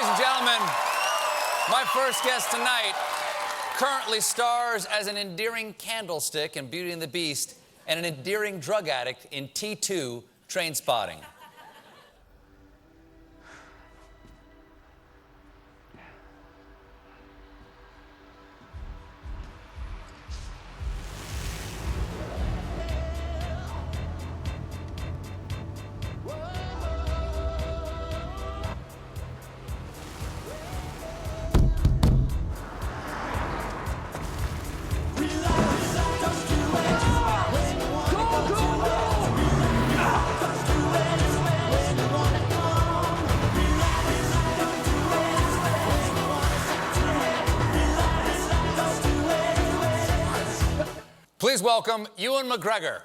Ladies and gentlemen, my first guest tonight currently stars as an endearing candlestick in Beauty and the Beast and an endearing drug addict in T2 Trainspotting. Please welcome Ewan McGregor.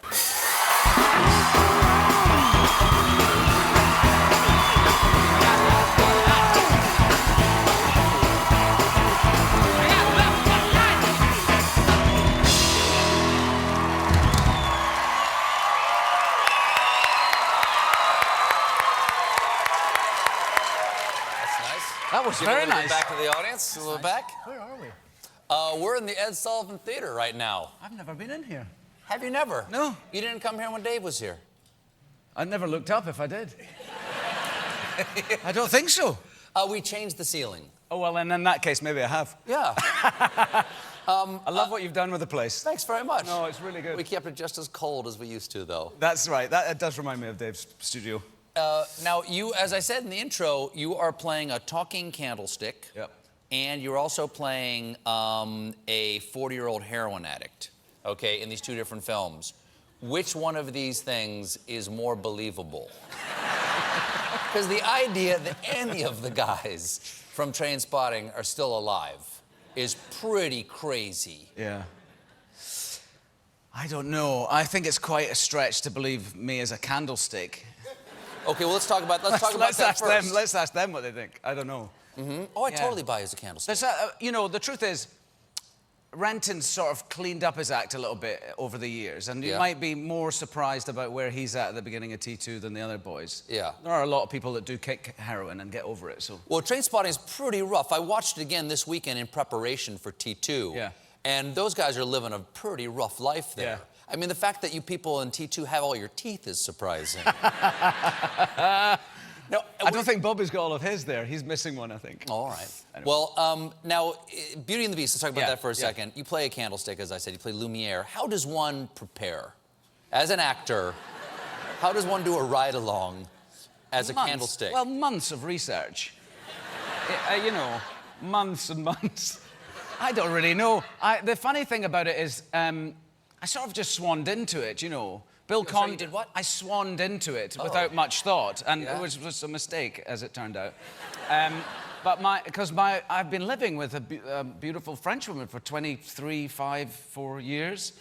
That was very nice. Back to the audience, a little back. Where are we? We're in the Ed Sullivan Theater right now. I've never been in here. Have you never? No. You didn't come here when Dave was here? I never looked up if I did. I don't think so. We changed the ceiling. Oh, well, then in that case, maybe I have. Yeah. I love what you've done with the place. Thanks very much. No, it's really good. We kept it just as cold as we used to, though. That's right. That does remind me of Dave's studio. Now, you, as I said in the intro, you are playing a talking candlestick. Yep. And you're also playing a 40-year-old heroin addict, okay, in these two different films. Which one of these things is more believable? Because the idea that any of the guys from Trainspotting are still alive is pretty crazy. Yeah. I don't know. I think it's quite a stretch to believe me as a candlestick. Okay, well, let's talk about that first. Let's ask them what they think. I don't know. Mm-hmm. Oh, I totally buy you as a candlestick. You know, the truth is, Renton's sort of cleaned up his act a little bit over the years, and you might be more surprised about where he's at the beginning of T2 than the other boys. Yeah. There are a lot of people that do kick heroin and get over it, so... Well, Trainspotting is pretty rough. I watched it again this weekend in preparation for T2. Yeah. And those guys are living a pretty rough life there. Yeah. I mean, the fact that you people in T2 have all your teeth is surprising. No, I don't think Bobby's got all of his there. He's missing one, I think. All right. Well, now, Beauty and the Beast, let's talk about that for a second. You play a candlestick, as I said. You play Lumiere. How does one prepare? As an actor, how does one do a ride-along as a candlestick? Well, months of research. You know, months and months. I don't really know. The funny thing about it is I sort of just swanned into it, you know. Bill Conn did what? I swanned into it without much thought, and it was a mistake, as it turned out. But I've been living with a beautiful French woman for 4 years,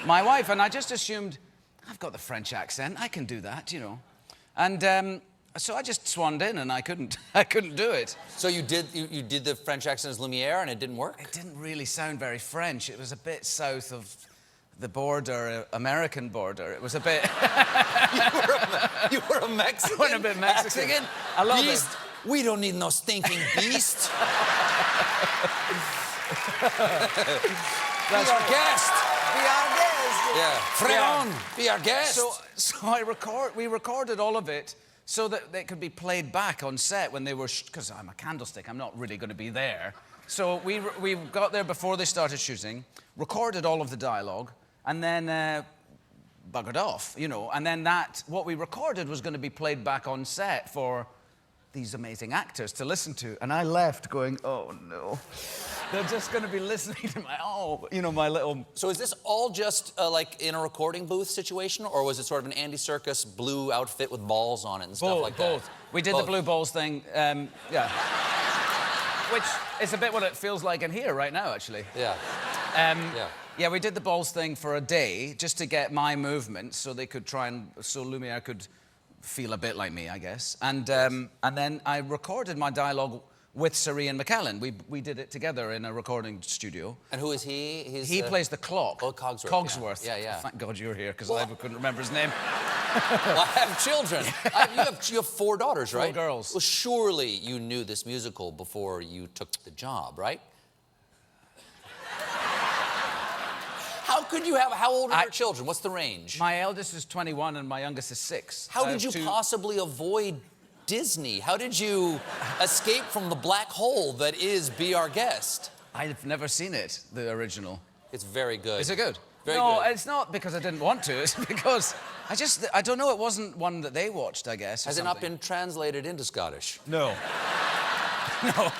my wife, and I just assumed I've got the French accent, I can do that, you know. And so I just swanned in, and I couldn't do it. So you did the French accent as Lumiere, and it didn't work? It didn't really sound very French. It was a bit south of the border, American border. It was a bit... you were a Mexican? I went a bit Mexican. I love beast? It. We don't need no stinking beast. Be our guest. Be our guest. Yeah. Freon, be our guest. So we recorded all of it so that they could be played back on set when they were... Because I'm a candlestick, I'm not really going to be there. So we got there before they started shooting, recorded all of the dialogue, and then buggered off, you know. And then what we recorded was going to be played back on set for these amazing actors to listen to. And I left going, oh, no. They're just going to be listening to my little... So is this all just like in a recording booth situation, or was it sort of an Andy Serkis blue outfit with balls on it and stuff like that? Both. We did the blue balls thing, yeah. Which is a bit what it feels like in here right now, actually. Yeah. Yeah, we did the balls thing for a day just to get my movements so they could so Lumiere could feel a bit like me, I guess. And then I recorded my dialogue with Sir Ian McKellen. We did it together in a recording studio. And who is he? He plays the clock. Oh, Cogsworth. Cogsworth. Yeah. Thank God you're here, because I couldn't remember his name. Well, I have children. You have 4 daughters, right? 4 girls. Well, surely you knew this musical before you took the job, right? How old are your children? What's the range? My eldest is 21 and my youngest is 6. How did you possibly avoid Disney? How did you escape from the black hole that is Be Our Guest? I've never seen it, the original. It's very good. Is it good? Very no, good. it's not because I didn't want to. It's because I don't know, it wasn't one that they watched, I guess. Has it not been translated into Scottish? No. No.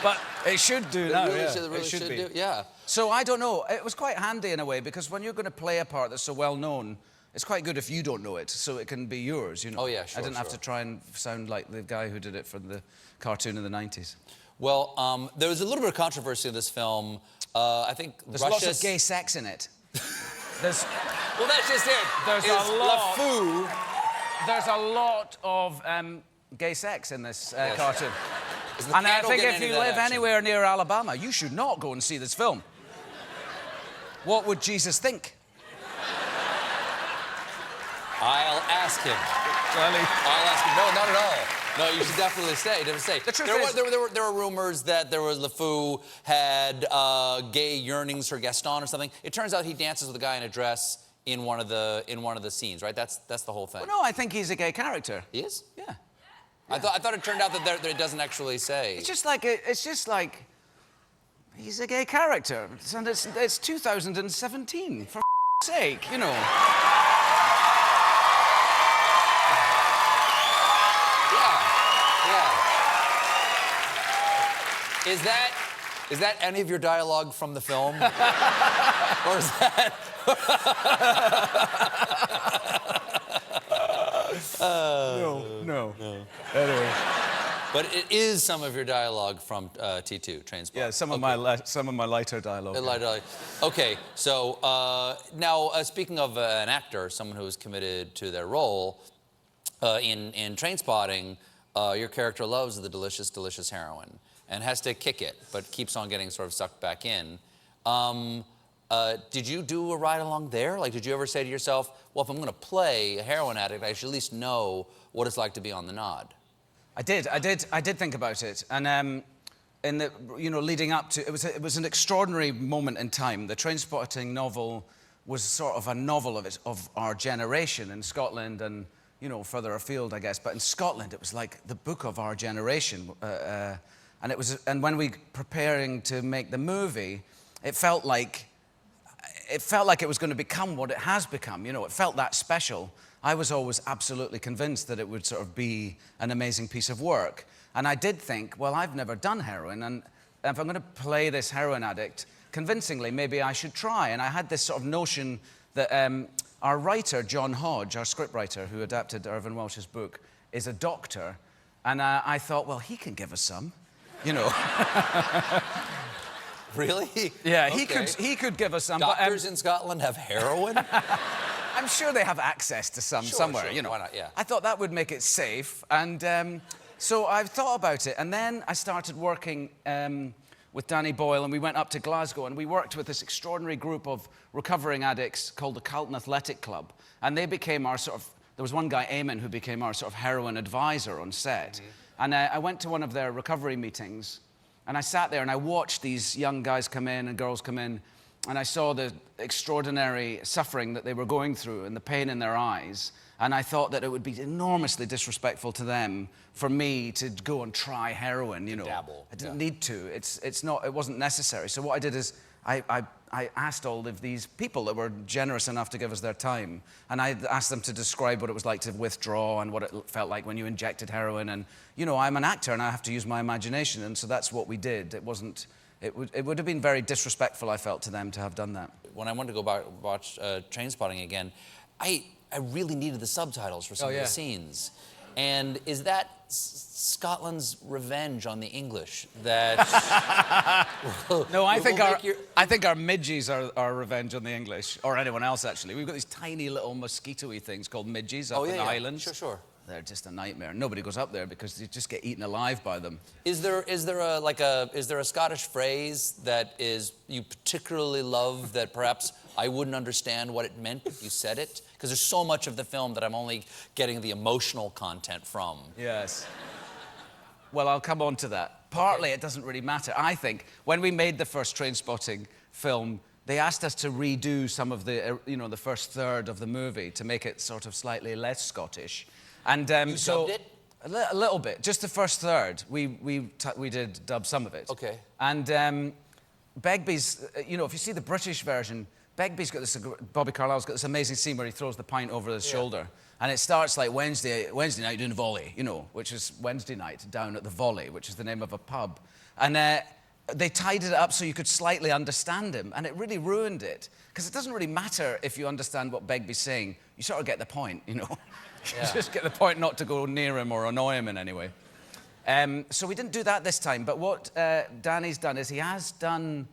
But it should do now, It should be. Yeah. So I don't know. It was quite handy in a way, because when you're going to play a part that's so well known, it's quite good if you don't know it, so it can be yours, you know. Oh, yeah, sure, I didn't have to try and sound like the guy who did it for the cartoon in the 90s. Well, there was a little bit of controversy in this film. I think there's lots of gay sex in it. Well, that's just it. There's a lot of gay sex in this cartoon. And I think if you live anywhere near Alabama, you should not go and see this film. What would Jesus think? I'll ask him. Really? I'll ask him. No, not at all. No, you should definitely stay. The truth is... There were rumors that LeFou had gay yearnings for Gaston or something. It turns out he dances with a guy in a dress in one of the scenes, right? That's the whole thing. Well, no, I think he's a gay character. He is? Yeah. I thought it turned out that it doesn't actually say. It's just like he's a gay character. And it's 2017, for sake, you know. Is that any of your dialogue from the film? Or is that... No. Anyway. But it is some of your dialogue from T2, Trainspotting. Yeah, some of my lighter dialogue. Okay, so now speaking of an actor, someone who is committed to their role, in Trainspotting, your character loves the delicious, delicious heroin and has to kick it, but keeps on getting sort of sucked back in. Did you do a ride along there? Like, did you ever say to yourself, well, if I'm going to play a heroin addict, I should at least know what it's like to be on the nod? I did think about it, and in the leading up to it was an extraordinary moment in time. The Trainspotting novel was sort of a novel of our generation in Scotland and further afield, I guess. But in Scotland, it was like the book of our generation, and when we preparing to make the movie, it felt like it was going to become what it has become. It felt that special. I was always absolutely convinced that it would sort of be an amazing piece of work. And I did think, well, I've never done heroin, and if I'm going to play this heroin addict convincingly, maybe I should try. And I had this sort of notion that our writer, John Hodge, our scriptwriter who adapted Irvine Welsh's book, is a doctor. And I thought, well, he can give us some, Really? Yeah, okay. he could give us some. Doctors in Scotland have heroin? I'm sure they have access to some somewhere, Sure. Why not? Yeah. I thought that would make it safe, and so I've thought about it, and then I started working with Danny Boyle, and we went up to Glasgow, and we worked with this extraordinary group of recovering addicts called the Carlton Athletic Club, and they became our sort of... There was one guy, Eamon, who became our sort of heroin advisor on set, and I went to one of their recovery meetings, and I sat there and I watched these young guys come in and girls come in, and I saw the extraordinary suffering that they were going through and the pain in their eyes. And I thought that it would be enormously disrespectful to them for me to go and try heroin, Dabble. I didn't need to. It wasn't necessary. So what I did is I asked all of these people that were generous enough to give us their time, and I asked them to describe what it was like to withdraw and what it felt like when you injected heroin. And, I'm an actor and I have to use my imagination, and so that's what we did. It would have been very disrespectful, I felt, to them to have done that. When I wanted to go watch Trainspotting again, I really needed the subtitles for some of the scenes. And is that Scotland's revenge on the English? That no, I think our midgies are our revenge on the English, or anyone else, actually. We've got these tiny little mosquito-y things called midgies up in the Highlands. Sure. they're just a nightmare. Nobody goes up there because you just get eaten alive by them. Is there a Scottish phrase that you particularly love that perhaps I wouldn't understand what it meant if you said it? Because there's so much of the film that I'm only getting the emotional content from. Yes. Well, I'll come on to that. Partly it doesn't really matter. I think when we made the first Trainspotting film, they asked us to redo some of the, the first third of the movie to make it sort of slightly less Scottish. And You dubbed it? A little bit, just the first third. We did dub some of it. Okay. And Begbie's, if you see the British version, Begbie's got this, Bobby Carlyle's got this amazing scene where he throws the pint over his shoulder. And it starts like Wednesday night doing the Volley, which is Wednesday night down at the Volley, which is the name of a pub. And they tidied it up so you could slightly understand him, and it really ruined it. Because it doesn't really matter if you understand what Begbie's saying. You sort of get the point, You just get the point not to go near him or annoy him in any way. So we didn't do that this time, but what Danny's done is he's done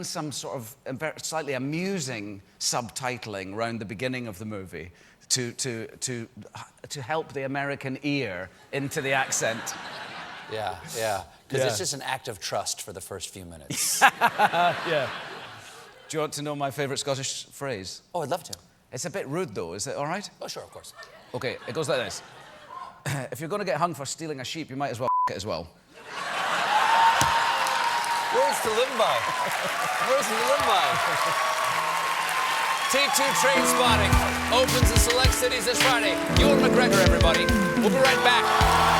some sort of slightly amusing subtitling around the beginning of the movie to help the American ear into the accent. Yeah. Because it's just an act of trust for the first few minutes. Yeah. Do you want to know my favourite Scottish phrase? Oh, I'd love to. It's a bit rude, though. Is it all right? Oh, sure, of course. OK, it goes like this. If you're going to get hung for stealing a sheep, you might as well it as well. Words to live by. Words to live by. T2 Trainspotting opens in select cities this Friday. Ewan McGregor, everybody. We'll be right back.